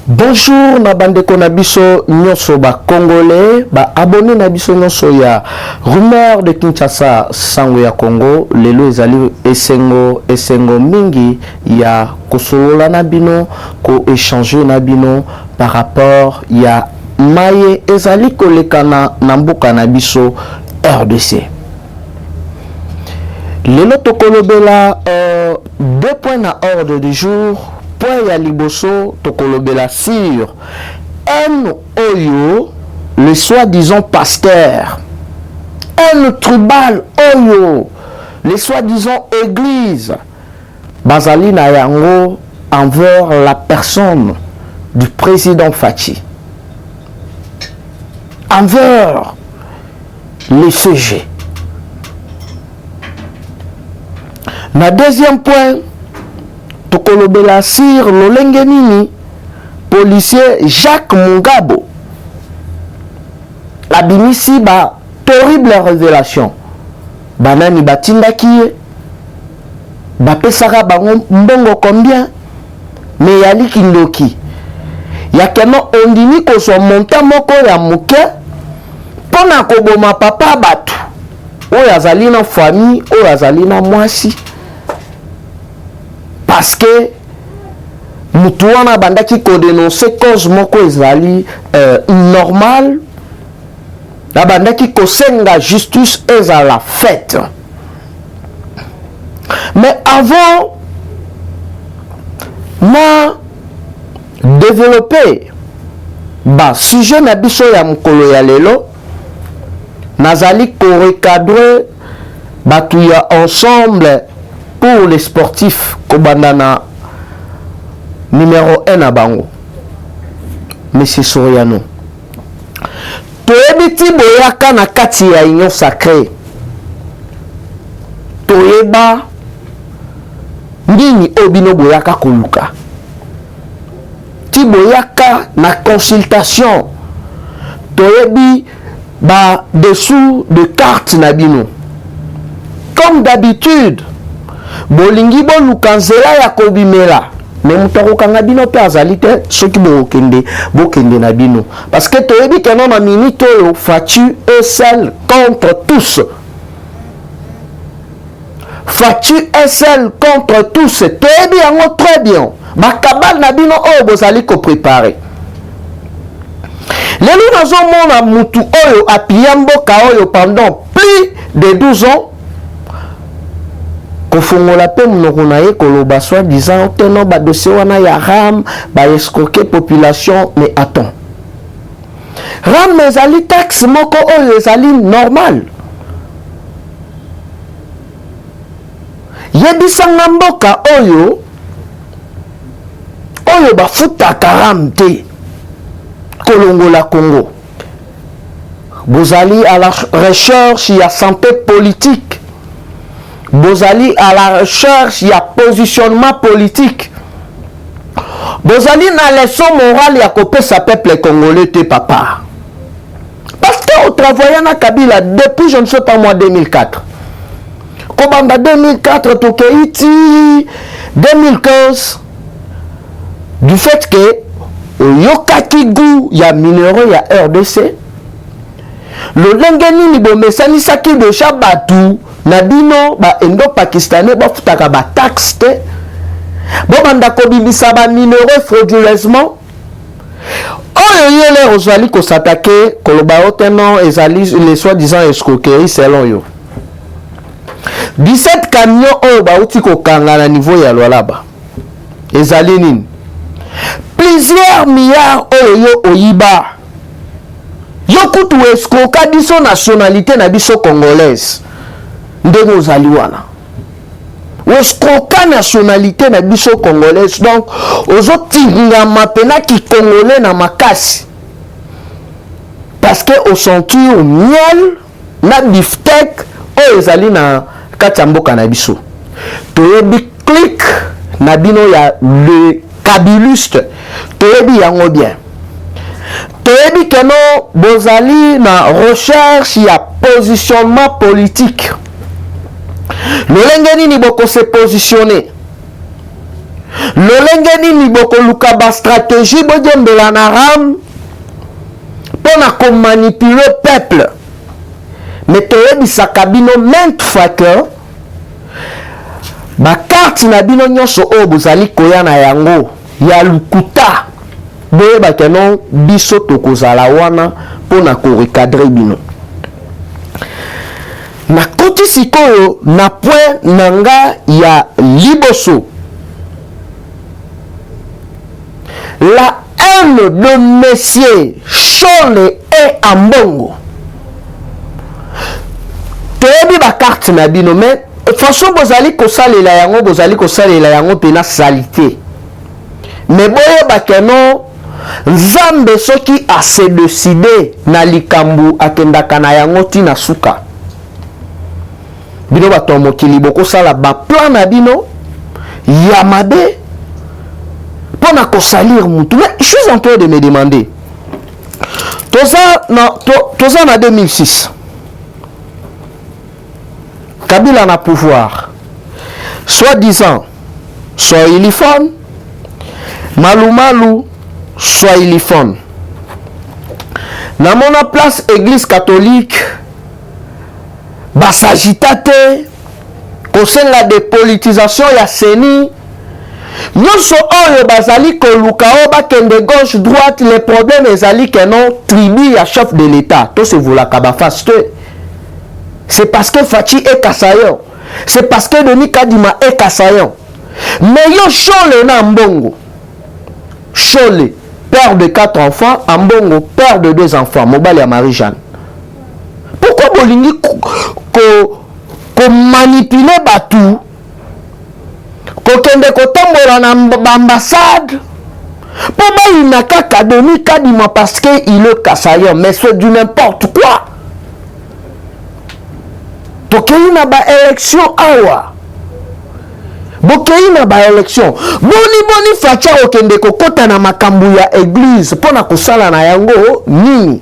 Bonjour na bandeko na biso nyonso ba congolais ba abonné na biso nyonso ya rumeur de Kinshasa sango ya Congo lelo ezali esengo mingi ya kosolola na bino ko échanger na bino par rapport ya maye ezali kolekana na mboka na biso RDC. Lelo tokolobela deux points na ordre du jour. Point ya liboso tokolobela sur un oyo le soi-disant pasteur, un tribal oyo le soi-disant église bazali na yango envers la personne du président Fachi, envers les CG. Na deuxième point tokolobela sur lolenge nini policier Jacques Mungabo abimisi ba terrible révélation banani batindaki ye bapesaka bango mbongo combien mais yali kindoki yakeno ondimi kozwa monta moko ya moke mpona koboma papa bato oyo azali na famille oyo azali na mwasi. Parce que mutu wana bandaki ko dénoncer cause moko ezali normal na bandaki ko senga justice ezala faite. Mais avant na développer ba sujet na biso ya mokolo ya lelo nazali ko recadrer batu ya ensemble pour les sportifs Kobandana numéro 1 à Bango Monsieur Soriano toyebiti boyaka na kati ya union sacrée toyeba nini obino boyaka koluka ti boyaka na consultation toyebi ba dessous de carte na bino comme d'habitude bolingi boluka nzela ya kobimela me mutako kanga bino pe azali te soki bokende na bino parce que toyebi ke non na minute oyo Fachi est seul contre tous. Fachi est seul contre tous. Toyebi yango très bien bakabal na bino oyo bozali ko préparer lelo nazomona mutu oyo apia mboka oyo pendant plus de 12 ans kofongola pe munoko na ye koloba soi disant teno ba dossier wana ya RAM ba escroquer population. Mais attends, RAM ezali taxe moko oyo ezali normal yebisanga mboka oyo bafutaka RAM te kolongola Congo bozali à la recherche ya santé politique, bozali à la recherche ya positionnement politique, bozali na leçon morale ya kopesa peuple congolais te papa. Parce que au travail na Kabila depuis je ne sais pas moi 2004 kobanda 2004 tokeiti 2015 du fait que yokaki goût ya minéraux ya RDC lolenge nini bomesanisaki deja batu na bino ba endo pakistanais bafutaka ba taxe te bobanda kobimisa ba minéraux frauduleusement oyo yele ozali ko s'attaquer koloba oteno ezali les soi-disant escroquerie selon yo 17 camions oyo bauti kokanga na niveau ya Lualaba ezali nini plusieurs milliards oyo yo oyiba yo kutu escroquer diso nationalité na biso congolaise ndenge ozali wana escroquer nationalité na biso congolaise donc ozotingama pena ki congolais na makasi parce que osentir miel na beefsteak oyo ezali na kati ya mboka na biso toyebi clic na bino ya le kabiliste toyebi yango bien toyebi keno bozali na recherche ya positionnement politique lolenge nini boko se positionner lolenge nini bokoluka ba stratégie bodiembela na ram pona komanipuler peuple. Mais toyebisaka bino maintes fois que ba carte na bino nyonso oyo bozali koya na yango ya lukuta boyebaka non biso tokozala wana pona korecadre bino. Nakoti sikoyo na point nanga ya liboso. La haine de Messieurs Chole et Ambongo. Toyebi ba carte na bino mais façon bozali kosalela yango bozali kosalela yango pena salité. Mais boyebaka non Nzambe soki a se décider na likambu akendaka na yango tina suka. Bino bato mokili bokosala ba plan na bino ya mabe pona kosalir mutu. Mais je suis en train de me demander, toza na 2006 Kabila na pouvoir, soi-disant soit ilifone, malumalu soit ilifone. Na mona place église catholique basagitate kosenga dépolitisation ya seni nyonso oyo bazali koluka o bakende gauche droite. Le problème ezali que non tribu ya chef de l'état to se volaka ba face. C'est parce que Fachi est Kassayon, c'est parce que Denis Kadima est Kassayon. Mais yo Chole na Ambongo, Chole père de 4 enfants, Ambongo père de 2 enfants, Mobali à Marie-Jeanne. Pourquoi bolingi ko manipuler batu, ko kende ko tambola na ambassade, pour moi il n'a qu'à Denis Kadima parce que il est Kassayon, mais c'est du n'importe quoi. Tokei na ba élection awa. Bokei na ba élection. Boni facha okende kokota na makambu ya église pona kosala na yango nini.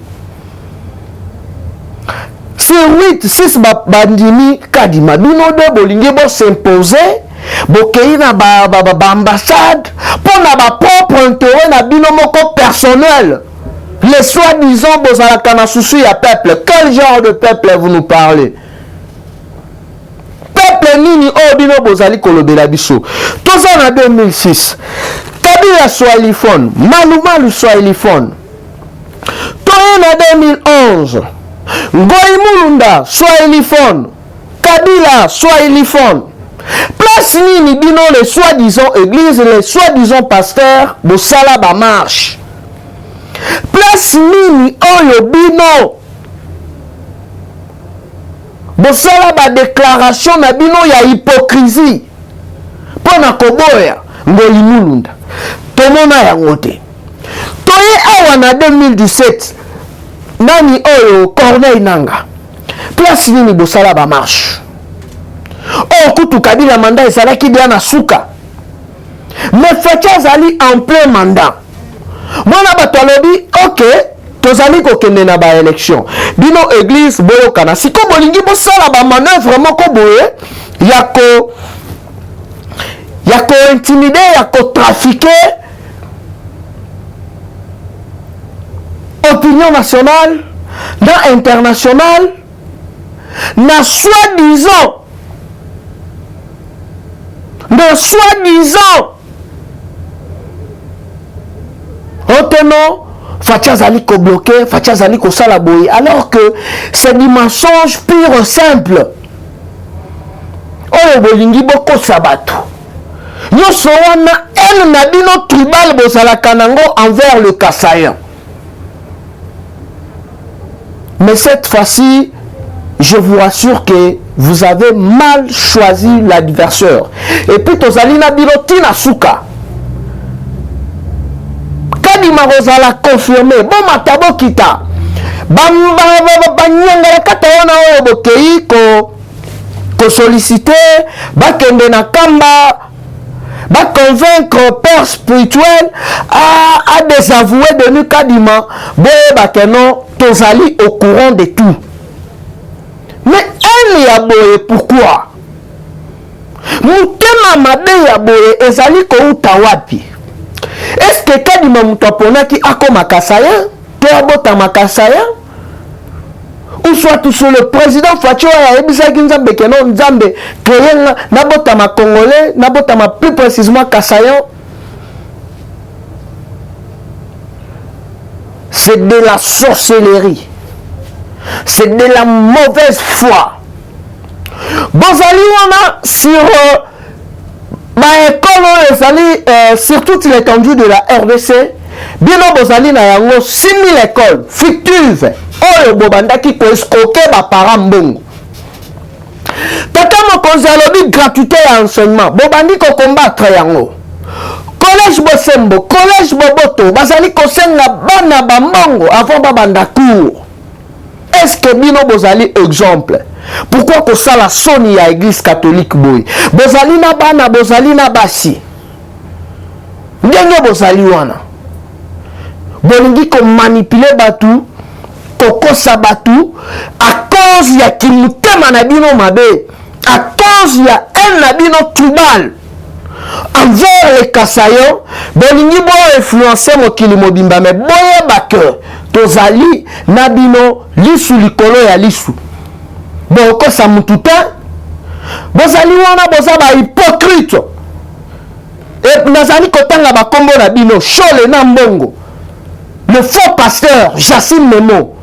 Sur 8, 6 bandimi Kadima bino de bolingi bo s'imposer. Bokei na ba ambassade pona ba propre intérêt na bino moko personnel. Les soi-disant bozalaka na souci ya peuple. Quel genre de peuple vous nous parlez? Peuple nini obino bozali kolobela biso. Toza na 2006. Kabila soit ilifone, Malumalu soit ilifone. Toye na 2011. Ngoi Mulunda soit ilifone, Kabila soit ilifone. Place nini bino les soi-disant église, les soi-disant pasteurs bosala ba marche. Place nini oyo bino bosala ba déclaration na bino ya hypocrisie pona koboya Ngoi Mulunda. Tomona yango te. Toye awa na 2017 nani oyo Corneille Nanga. Place nini bosala ba marche. Oh kutu Kabila mandat ezalaki bien na suka. Mais Facha zali en plein mandat. Mwana bato alobi ok tozali kokende na ba élection. Bino église boyokana. Siko bolingi bosala ba manœuvre moko boye yako intimider, yako trafiquer opinion nationale, na internationale, na soi-disant Otono Facha zali ko bloquer, Facha zali ko sala boye, alors que c'est du mensonge pur et simple. Oyo bolingi boko sabato. Nyonso wana en na bino tribal bozala kanango envers le Kassayan. Mais cette fois-ci, je vous rassure que vous avez mal choisi l'adversaire. Et puis tozalina bilotina suka. Kadima rozala confirmé. Bon matabo kita. Banyanga kata wana oyo bokei ko solliciter bakende na kamba ba convaincre père spirituel à désavouer de Kadima. Boye bakeno tozali au courant de tout. Mais elle y a boye pourquoi? mutema mabe ya boye ezali kouta wapi? Est-ce que kadima mutu aponaki akoma kasaya to abota makasaya? Ou soit tout sur le président Facho ya ebisaki nzambe keno nzambe créer nabota ma congolais, nabota ma plus précisément kasayan? C'est de la sorcellerie. C'est de la mauvaise foi. Bozali wana sur école, sur toute l'étendue de la RDC, bien bozali na yango 6000 écoles fictives. Oyo bobandaki ko escroquer ba parents mbongo. Tata mokonzi alobi gratuité ya enseignement. Bobandi ko combattre yango. Collège Bosembo, collège Boboto, bazali ko senga bana ba mbongo avant babanda cours. Est-ce que bino bozali exemple? Pourquoi que ça la soni ya église catholique boy? Bozali na bana, bozali na basi. Ndenge bozali wana. Bolingi ko manipuler batu, koko sabatu, à cause ya kimutema na bino mabe, à cause ya un na bino tribal. Envers les Kasayo, bolingi bo influencer mokili mobimba, mais boye bake, tozali na bino lisu likolo ya lisu. Boko sa mututa, bozali wana boza ba hypocrite. Et nazali kotanga ba kombo na bino, Chole na mbongo. Le faux pasteur, Jacine Memo.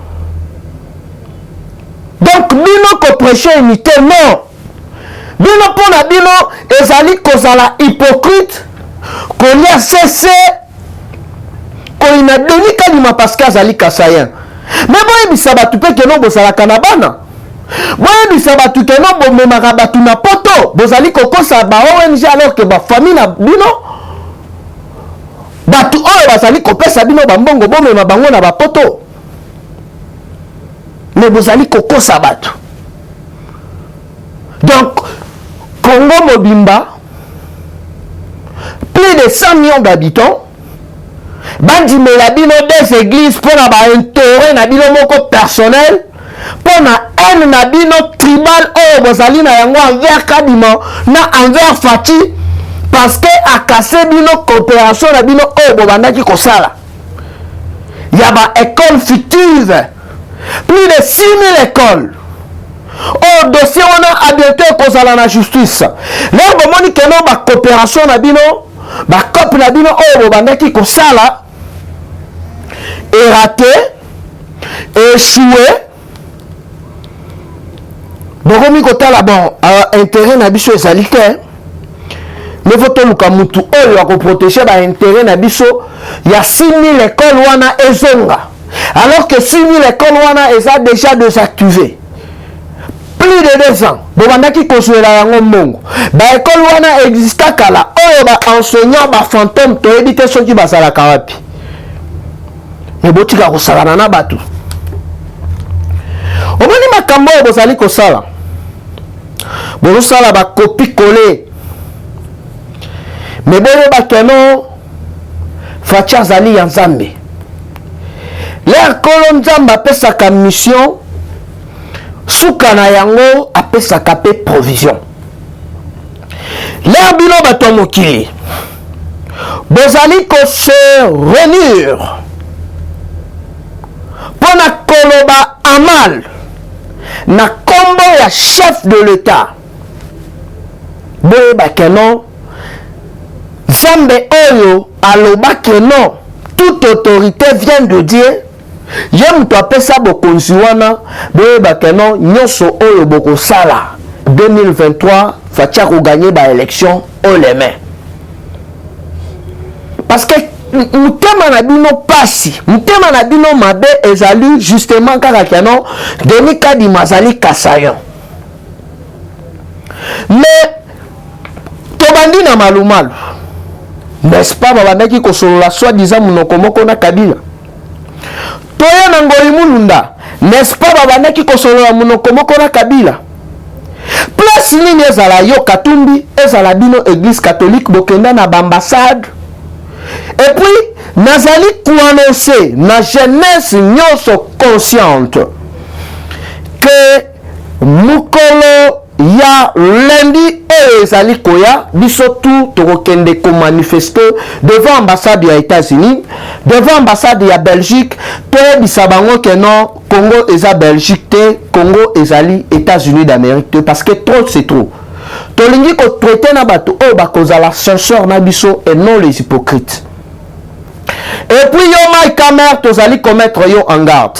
Donc, bino ko prêcher unité, non. Bino pona bino, ezali kozala hypocrite, qu'on y a cessé, qu'on y a donné kanima parce que azali kasayen. Mais bon, ebisa batu pe keno bozala kanabana. Bon, ebisa batu keno bomemaka batu na poto. Bozali kokosa ba ONG alors que ba famille na bino. Batu oyo bazali kopesa bino bambongo bomema bango na bapoto. Mais bozali kokosa batu. Donc, Congo Mobimba, plus de 100 millions d'habitants, bandi melabino des églises pour la intérêt na bino moko personnel, pour na haine na bino tribal oyo bozali na yango envers Kadima na envers Fati, parce que a cassé bino coopération na bino oyo bobandaki kosala. Yaba école fictive, plus de 6000 écoles. Oh, dossier on a bientôt kozala na justice. Là bomoni keno ba coopération na bino, ba cop na bino oyo bobandaki kosala et raté, échoué. Bokomi kotala bon, intérêt na biso ezali te. Mais faut toluka mutu oyo ya ko protéger ba intérêt na biso, ya 6000 écoles wana ezonga. Alors que 6000 écoles wana eza déjà désactivées. Plus de 2 ans, bobandaki kosuela yango mbongo. Ba école wana exista kala oyo ba enseignant ba fantôme to ebite soki basala kawapi. E botika kosala na batu. Omoni makambo oyo bozali kosala. Bozosala ba copie coller. Mais boyo ba keno Facha zali ya Nzambe. L'air kolo Nzambe apesaka mission. Soukana yango apesaka pe provision. L'air bino bato mokili. Bozali ko se réunir. Pona koloba amal. Na kombo ya chef de l'État. Boye bakeno. Zambe oyo aloba que non. Toute autorité vient de Dieu. J'aime toi pesa bokonzi wana boye bakeno nyoso oyo boko sala 2023 fatia ko gagner ba élection au les mains. Parce que mutema na bino pasi, mutema na bino mabe ezali justement kaka keno Denis Kadima zali kasayon. Mais tobandi na malumalu. N'est-ce pas babandaki ko solola soi-disant munoko moko na Kabila. Toya na ngoi mulunda, n'est-ce pas babandaki kosolola munoko moko na Kabila. Place nini ezala yo Katumbi, ezala bino église catholique bokenda na ambassade. Et puis nazali annoncer na jeunesse nyonso consciente que mukolo ya lundi ezali koya biso tout tokokende ko manifester devant ambassade ya États-Unis, devant ambassade ya Belgique, toyebisa bango ke non Congo eza Belgique te, Congo ezali États-Unis d'Amérique te, parce que trop c'est trop. Tolingi ko traiter na bato oyo bakozala censeur na biso et non les hypocrites. Et puis yo Mike Kamer tozali commettre yo en garde.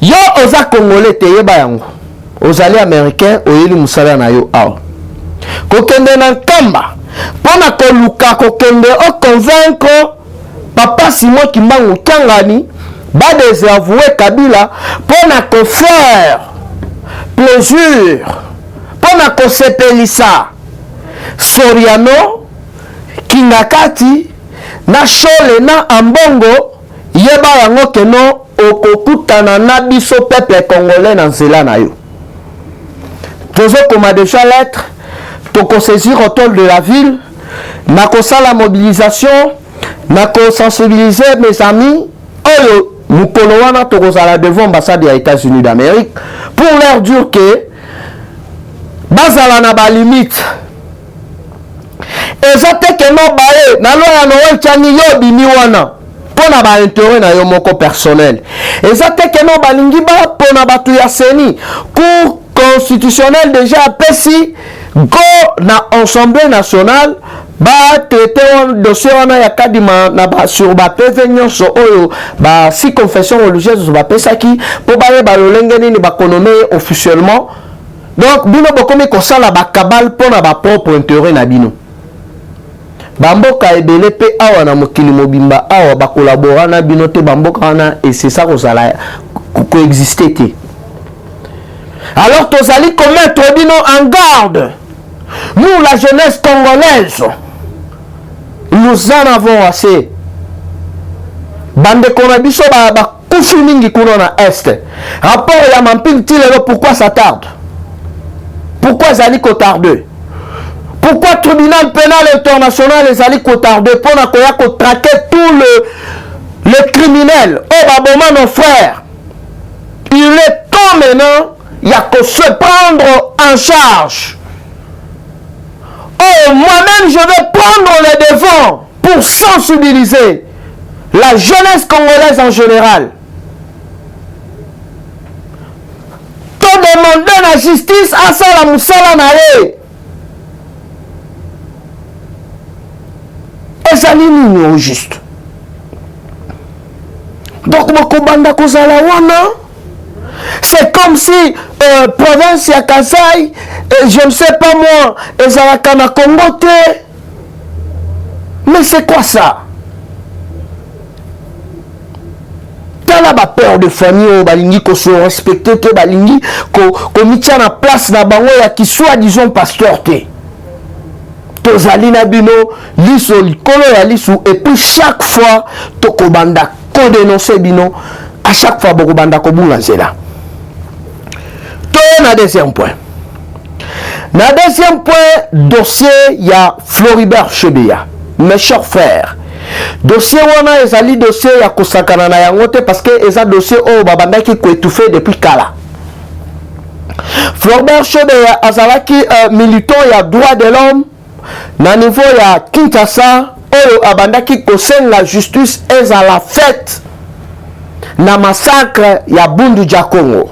Yo oza Congolais te yeba yango. Ozali américain oyeli musala na yo awa. Kokende na nkamba pona koluka kokende o convaincre papa Simon Kimbangu Kangani ba désavouer Kabila pona ko faire plaisir pona ko sepelisa Soriano Kingakati na Shole na Ambongo yeba yango keno okokutana na biso peuple congolais na nzela na yo. Tozo koma déjà lettre, toko saisir autour de la ville, nako sala mobilisation, nako sensibiliser mes amis, oyo mukolo wana toko sala devant ambassade ya États-Unis d'Amérique pour leur dire que bazala na ba limite. Ezate ke no bae na loya no chani yo bini wana. Pona ba intérêt na yo moko personnel. Ezate ke no balingi ba pona batu ya seni cour constitutionnel déjà pesi go na Assemblée nationale ba traité un dossier wana ya kadima na ba sur ba PV nyonso oyo ba si confession religieuse ba pesaki po ba ba lolenge nini ba konome officiellement. Donc bino bokomi ko sala ba kabal pona ba propre intérêt na bino. Bamboka ebele pe awa na mokili mobimba awa ba collaborer na bino te bamboka wana et c'est ça ko sala coexister te. Alors tozali commettre bino en garde. Nous la jeunesse congolaise nous en avons assez. Bande kona biso ba kufi mingi kuna na est. Rapport ya mampil tilelo pourquoi ça tarde? Pourquoi zali ko tarde? Pourquoi tribunal pénal international les ali ko tarde pour na koya ko traquer tout le criminel oh baboma nos frères. Il est temps maintenant il y a que se prendre en charge. Oh, moi-même, je vais prendre les devants pour sensibiliser la jeunesse congolaise en général. Tout demander la justice à Sala Moussala Naye. Et ça n'est pas juste. Donc, Mokobanda Kozala Wana. C'est comme si province ya Kasai, je ne sais pas moi, Ezalakana Congo te. Mais c'est quoi ça? Tala ba père de famille balingi ko se respecter te balingi ko mitia na place na bango ya ki soit disons pasteur te. Tozali na bino liso likolo ya lisu et puis chaque fois tokobanda ko dénoncer bino à chaque fois bokobanda ko bunga nzela. Na deuxième point. Na deuxième point, dossier ya Floribert Chebeya. Mes chers frères. Dossier wana ezali dossier ya kosakana na yango te parce que eza dossier o babandaki ko étouffé depuis kala. Floribert Chebeya azalaki militant ya droit de l'homme na niveau ya Kinshasa oyo abandaki kosenga justice ezala faite na massacre ya Bundu ja Congo.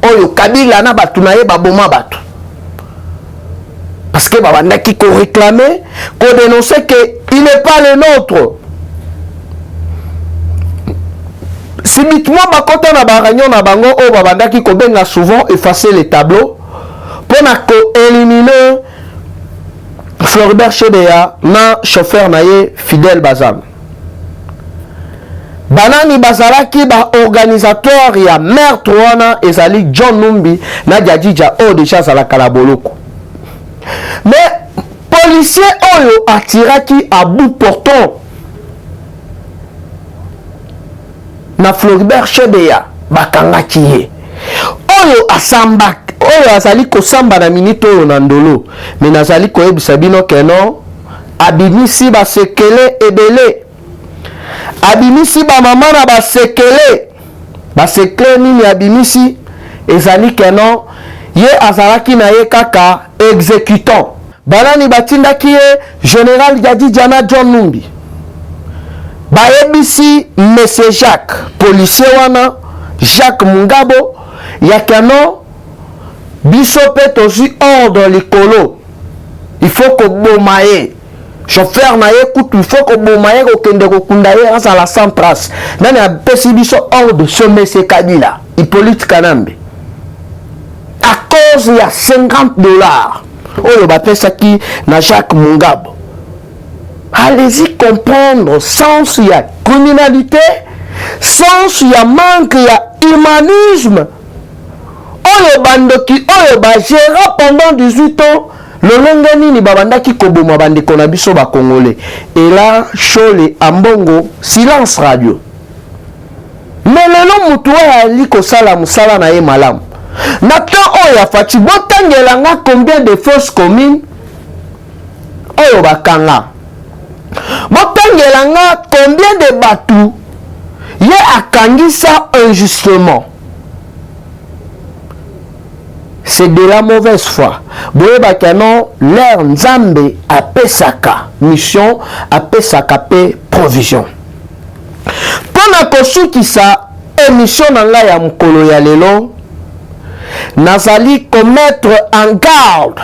Oyo Kabila na batu na ye baboma batu. Parce que babandaki ko réclamer, ko dénoncer que il n'est pas le nôtre. Subitement bakota na baranyo na bango o babandaki ko benga souvent effacer les tableaux pour na ko éliminer Floribert Chebeya na chauffeur na ye Fidel Bazam. Banani bazalaki ba organisateur ya meurtre wana ezali John Numbi na Djadja o déjà zalaka la boloko. Mais policier oyo atiraki à bout portant na Floribert Chebeya bakangaki ye. Oyo asamba oyo azali kosamba na minute oyo na ndolo mais nazali koyebisa bino keno abimisi ba sekele ebele. Abimisi ba mama na ba sekele nini abimisi ezali keno ye azalaki na ye kaka exécutant. Banani batindaki ye général Yadi Diana John Numbi. Bayebisi Monsieur Jacques, policier wana Jacques Mungabo, ya keno biso pe tozi ordre likolo. Il faut que bomaye chauffeur na ye kutu, il faut que bomaye kokende kokunda ye asa la sans trace. Nani a pesi biso ordre ce Monsieur Kabila, Hippolyte Kanambe. À cause il y a $50. Oyo bapesaki na Jacques Mungabo. Allez-y comprendre, sans il y a criminalité, sans il y a manque, il y a humanisme. Oyo bandoki, oyo ba gérant pendant 18 ans, le longani ni babandaki koboma bandeko na biso ba congolais. Et là, Chole Ambongo, silence radio. Mais lelo mutuwa ali kosala musala na ye malamu. Na temps oyo afati botangela nga combien de fausses communes oyo bakanga. Botangela nga combien de batu ye akangisa injustement. C'est de la mauvaise foi. Boye bakano l'air nzambe apesaka mission apesaka pe provision. Pona kosukisa émission nanga ya mukolo ya lelo nazali commettre en garde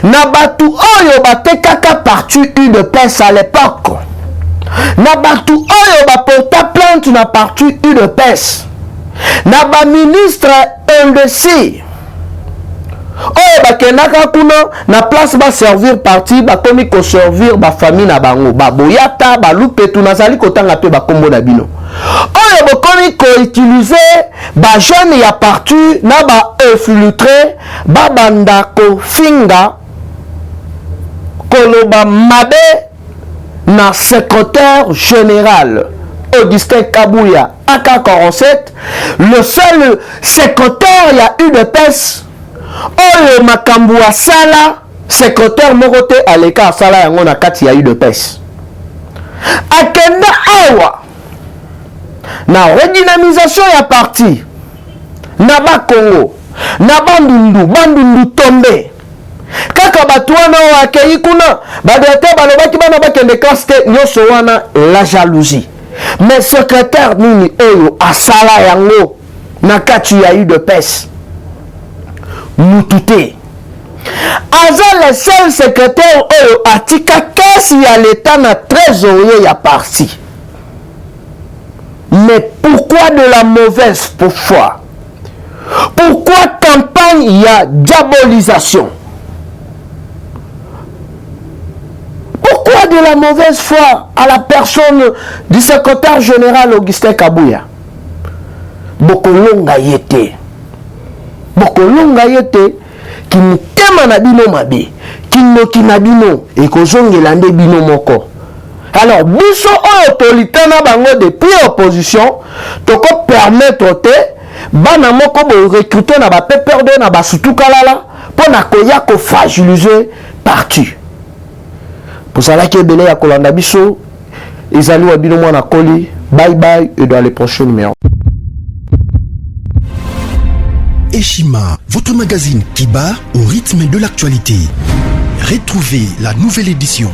na batu oyo batekaka parti UDPS à l'époque, na batu oyo baporta plainte na parti UDPS, na ba ministre indécis oyo bakendaka kuna na place ba servir parti bakomi ko servir ba famille na bango baboyata balupetu nazali kotanga pe bakombo na bino oyo bokomi ko utiliser ba jeune ya parti na ba infiltré ba banda ko finga koloba mabe na secrétaire général Augustin Kabouya AK47, le seul secrétaire ya UDPS oyo makambu asala secrétaire mokote aleka asala yango na kati ya UDPS akenda awa na redynamisation ya parti na ba Congo na bandundu tombe kaka batu wana wakei kuna badete balobaki bana bakende kaste nyoso wana la jalousie. Mais secrétaire nini oyo asala yango na kati ya UDPS mutute aza le seul secrétaire oyo atika kesi ya l'état na trésorier ya parti. Mais pourquoi de la mauvaise foi? Pourquoi campagne ya diabolisation? Pourquoi de la mauvaise foi à la personne du secrétaire général Augustin Kabouya? Bokolonga yete. Bokolonga yete ki mutema na bino mabe, ki noki na bino e kozongela nde bino moko. Alors biso oyo tolitana bango depuis opposition toko permettre te bana moko bo recruter na ba PPRD na ba sutukalala pona koya ko fragiliser parti. Pour ça là qui est belé ya kolanda biso ezali wa bino mwana koli. Bye bye et dans les prochains numéros. Eshima, votre magazine qui bat au rythme de l'actualité. Retrouvez la nouvelle édition.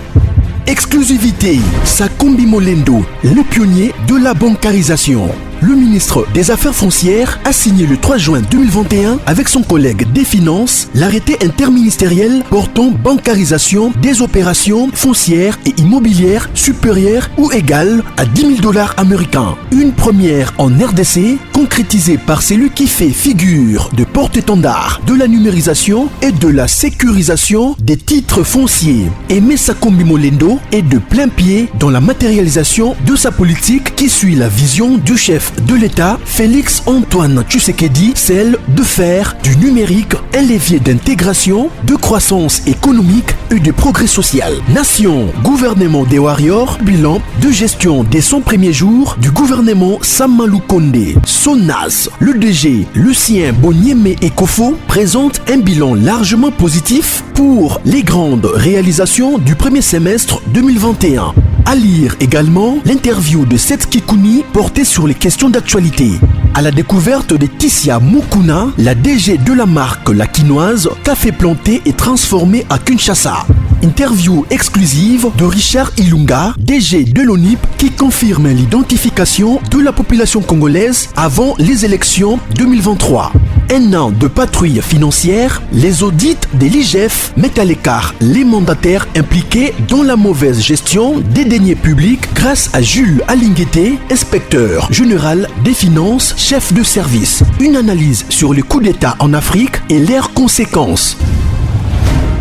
Exclusivité, Sakombi Molendo, le pionnier de la bancarisation. Le ministre des Affaires foncières a signé le 3 juin 2021 avec son collègue des Finances l'arrêté interministériel portant bancarisation des opérations foncières et immobilières supérieures ou égales à $10 000 américains. Une première en RDC concrétisée par celui qui fait figure de porte-étendard de la numérisation et de la sécurisation des titres fonciers. Aimé Sakombi Molendo est de plein pied dans la matérialisation de sa politique qui suit la vision du chef de l'État, Félix Antoine Tshisekedi, celle de faire du numérique un levier d'intégration, de croissance économique et de progrès social. Nation, gouvernement des warriors, bilan de gestion des 100 premiers jours du gouvernement Samalou Kondé. SONAS, le DG Lucien Bonieme Ekofo présente un bilan largement positif pour les grandes réalisations du premier semestre 2021. À lire également l'interview de Seth Kikouni portée sur les questions d'actualité. À la découverte de Tissia Mukuna, la DG de la marque La Quinoise, café planté et transformé à Kinshasa. Interview exclusive de Richard Ilunga, DG de l'ONIP, qui confirme l'identification de la population congolaise avant les élections 2023. Un an de patrouille financière, les audits de l'IGF mettent à l'écart les mandataires impliqués dans la mauvaise gestion des deniers publics grâce à Jules Alinguete, inspecteur général des finances, chef de service. Une analyse sur les coups d'État en Afrique et leurs conséquences.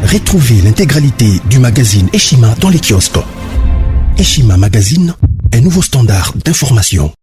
Retrouvez l'intégralité du magazine Eshima dans les kiosques. Eshima Magazine, un nouveau standard d'information.